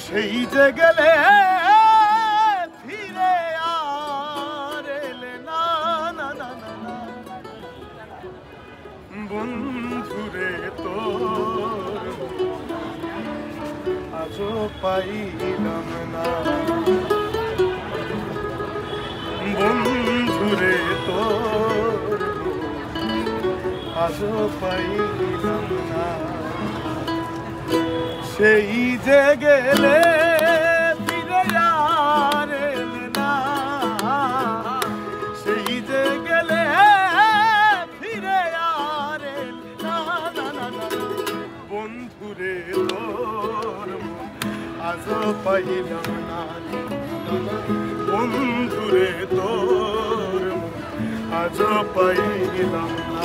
সেই যে গেলে ফিরে আর এলে না, না না না না বন্ধুরে তোর আজও পাইলাম না, বন্ধুরে তোর আজও পাইলাম না। সেই যে গেলে ফিরে আর এলে না, সেই যে গেলে ফিরে আর এলে না, না না না বন্ধুরে তোর আজও পাইলাম না, বন্ধুরে তোর আজও পাইলাম না।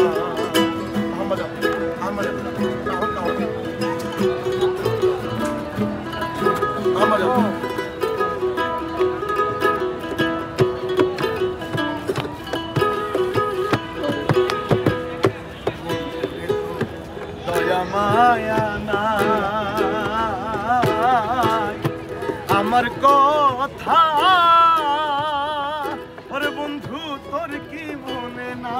দয়া মায়া নাই আমার কথা, ওরে বন্ধু তোর কি মনে না?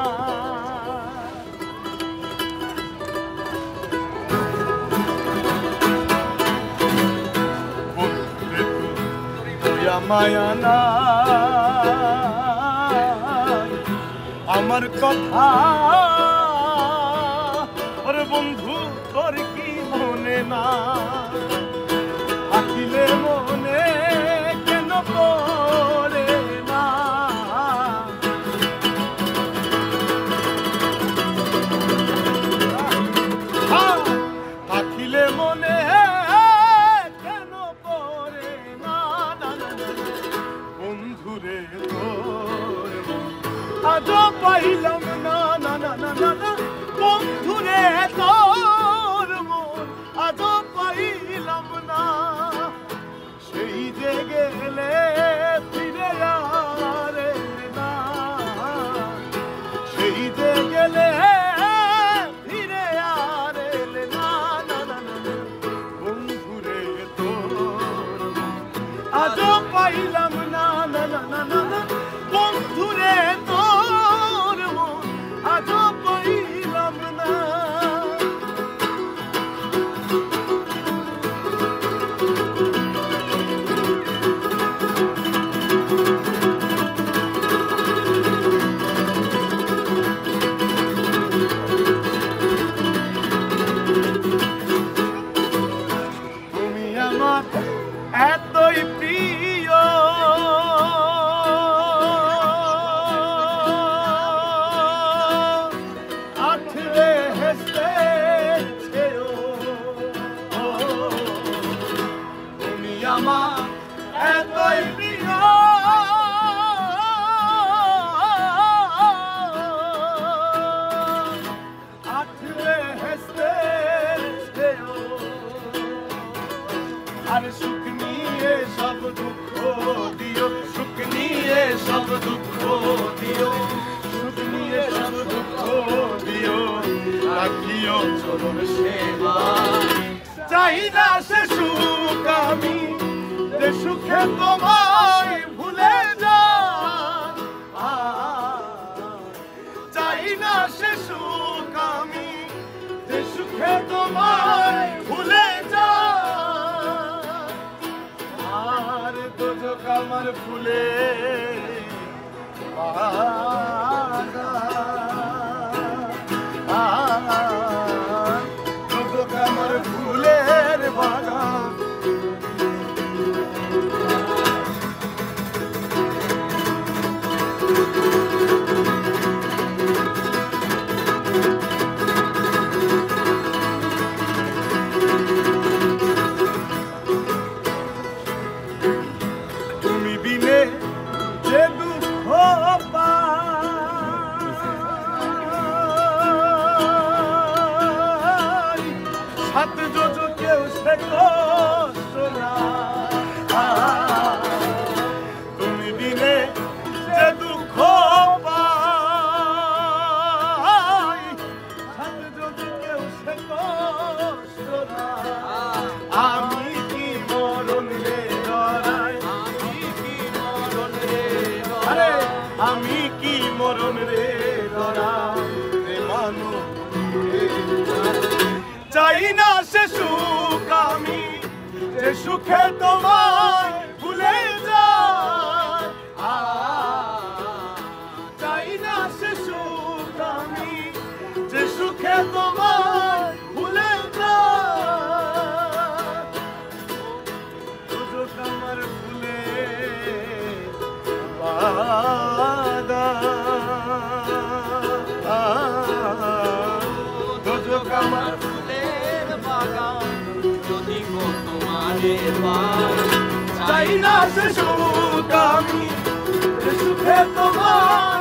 দয়া মায়া নাই আমার কথা, ওরে বন্ধু তোর কি মনে না? থাকিলে মনে কেন পড়ে না? থাকিলে মনে কেন পড়ে না, না না বন্ধুরে তোর আজও পাইলাম না, না না না না না বন্ধুরে তোর মন আজও পাইলাম না। সেই যে গেলে ফিরে আর এলে না, সেই যে গেলে ফিরে আর এলে না, না না না বন্ধুরে তোর আজও পাইলাম না, না না না না না বন্ধুরে তোর মন আজও পাইলাম না। তুমি আমার এতই প্রিয়, আঠলে হেসেছো, তুমি আমার এতই প্রিয়, আঠলে হেসেছো, আর সুখ নিয়ে সব দুঃখ দিও, সুখ নিয়ে সব দুঃখ দিও, সুখ নিয়ে সব দুঃখ দিও, রাখিও চরণ সেবা। চাই না সে সুখ আমি যে সুখে তোমায় ভুলে যাই, চাই না সে সুখ আমি যে সুখে তোমায় ভুলে যাই। আর দোজখ আমার ফুলে দোজখ আমার ফুলের বাগান। তুমি বিনে যে দুঃখ পাই, সাত যোজকেও সে কষ্ট না। তুমি বিনে যে দুঃখ পাই, সাত যোজকেও সে কষ্ট না। আমি কি মরণ না সে সুখ আমি যে সুখে তোমায় ভুলে যাই চাই না সে সুখ আমি যে সুখে তোমায় ভুলে যাই আমার ভুলে আমার ফুলের বাগান যদি তোমারে পাই চাই না সে সুখ আমি সুখে তোমার